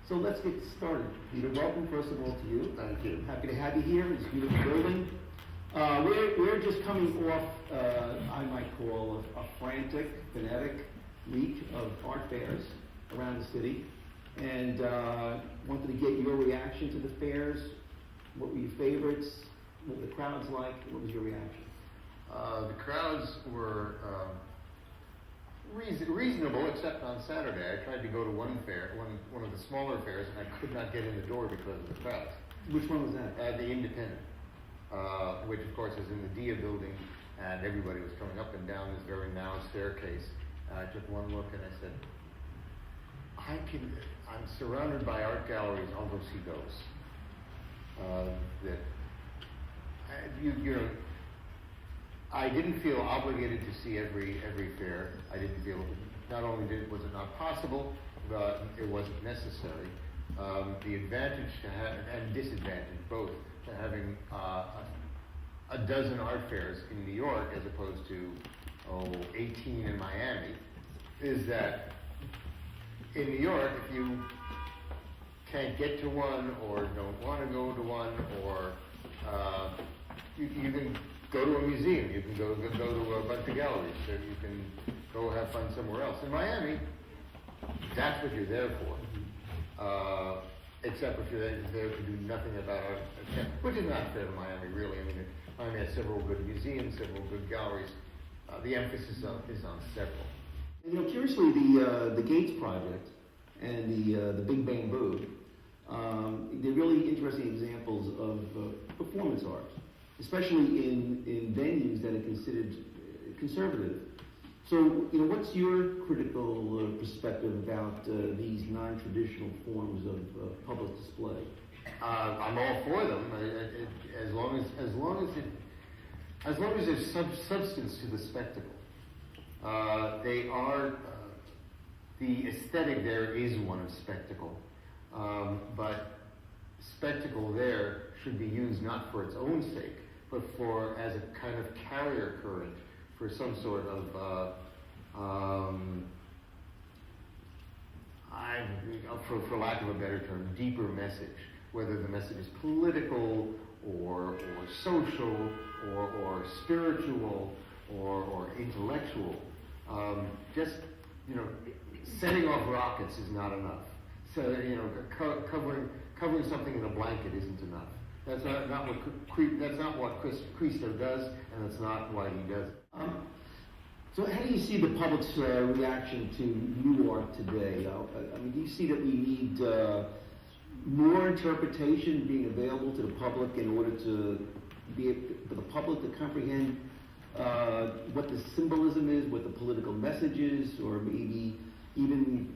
So let's get started. Peter, welcome first of all to you. Thank you. Happy to have you here in this beautiful building. We're just coming off, I might call a frantic, frenetic week of art fairs around the city. And wanted to get your reaction to the fairs. What were your favorites? What were the crowds like? What was your reaction? The crowds were reasonable, except on Saturday. I tried to go to one fair, one of the smaller fairs, and I could not get in the door because of the crowds. Which one was that? The Independent, which of course is in the Dia building, and everybody was coming up and down this very narrow staircase. I took one look and I said, I'm surrounded by art galleries, I'll go see those. I didn't feel obligated to see every fair. I didn't feel, not only was it not possible, but it wasn't necessary. The advantage to have, and disadvantage both, to having a dozen art fairs in New York as opposed to 18 in Miami, is that in New York, if you can't get to one or don't want to go to one, or you can go to a museum, you can go to a bunch of galleries, so you can go have fun somewhere else. In Miami, that's what you're there for, except if you're there to do nothing about art, which is not fair to Miami, really. I mean, Miami has several good museums, several good galleries. The emphasis is on several. You know, curiously, the Gates Project and the Big Bamboo, they're really interesting examples of performance art, especially in venues that are considered conservative. So, you know, what's your critical perspective about these non-traditional forms of public display? I'm all for them, as long as there's substance to the spectacle. They are, the aesthetic there is one of spectacle, but spectacle there should be used not for its own sake, but as a kind of carrier current for some sort of, for lack of a better term, deeper message, whether the message is political or social or spiritual or intellectual. Just, you know, setting off rockets is not enough. So, you know, covering something in a blanket isn't enough. That's not what Cristo does, and that's not why he does it. So how do you see the public's reaction to new art today? I mean, do you see that we need more interpretation being available to the public in order for the public to comprehend what the symbolism is, what the political message is, or maybe even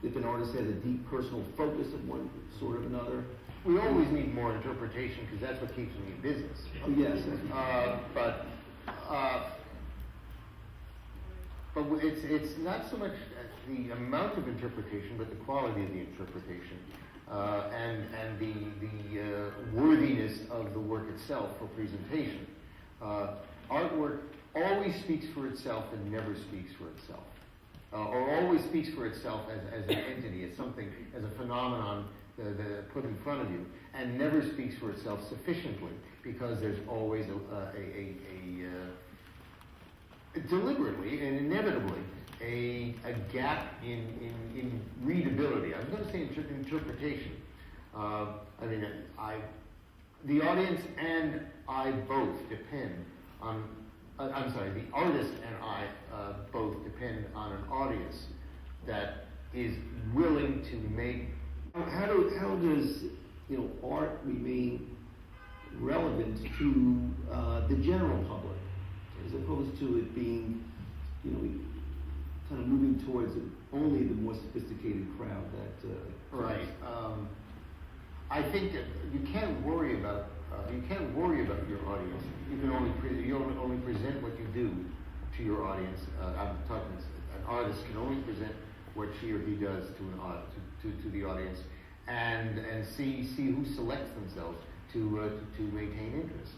if an artist has a deep personal focus of one sort of another? We always need more interpretation because that's what keeps me in business. Oh, yes. But it's not so much the amount of interpretation, but the quality of the interpretation, and the worthiness of the work itself for presentation. Artwork always speaks for itself and never speaks for itself, or always speaks for itself as an entity, as something, as a phenomenon put in front of you, and never speaks for itself sufficiently, because there's always deliberately and inevitably a gap in readability. I was going to say interpretation. The audience and I both depend on. The artist and I both depend on an audience that is willing to make. How does, you know, art remain relevant to the general public, as opposed to it being, you know, kind of moving towards only the more sophisticated crowd that. Right. I think that you can't worry about your audience. You can only present what you do to your audience. I'm talking. An artist can only present what she or he does to the audience, and see who selects themselves to maintain interest.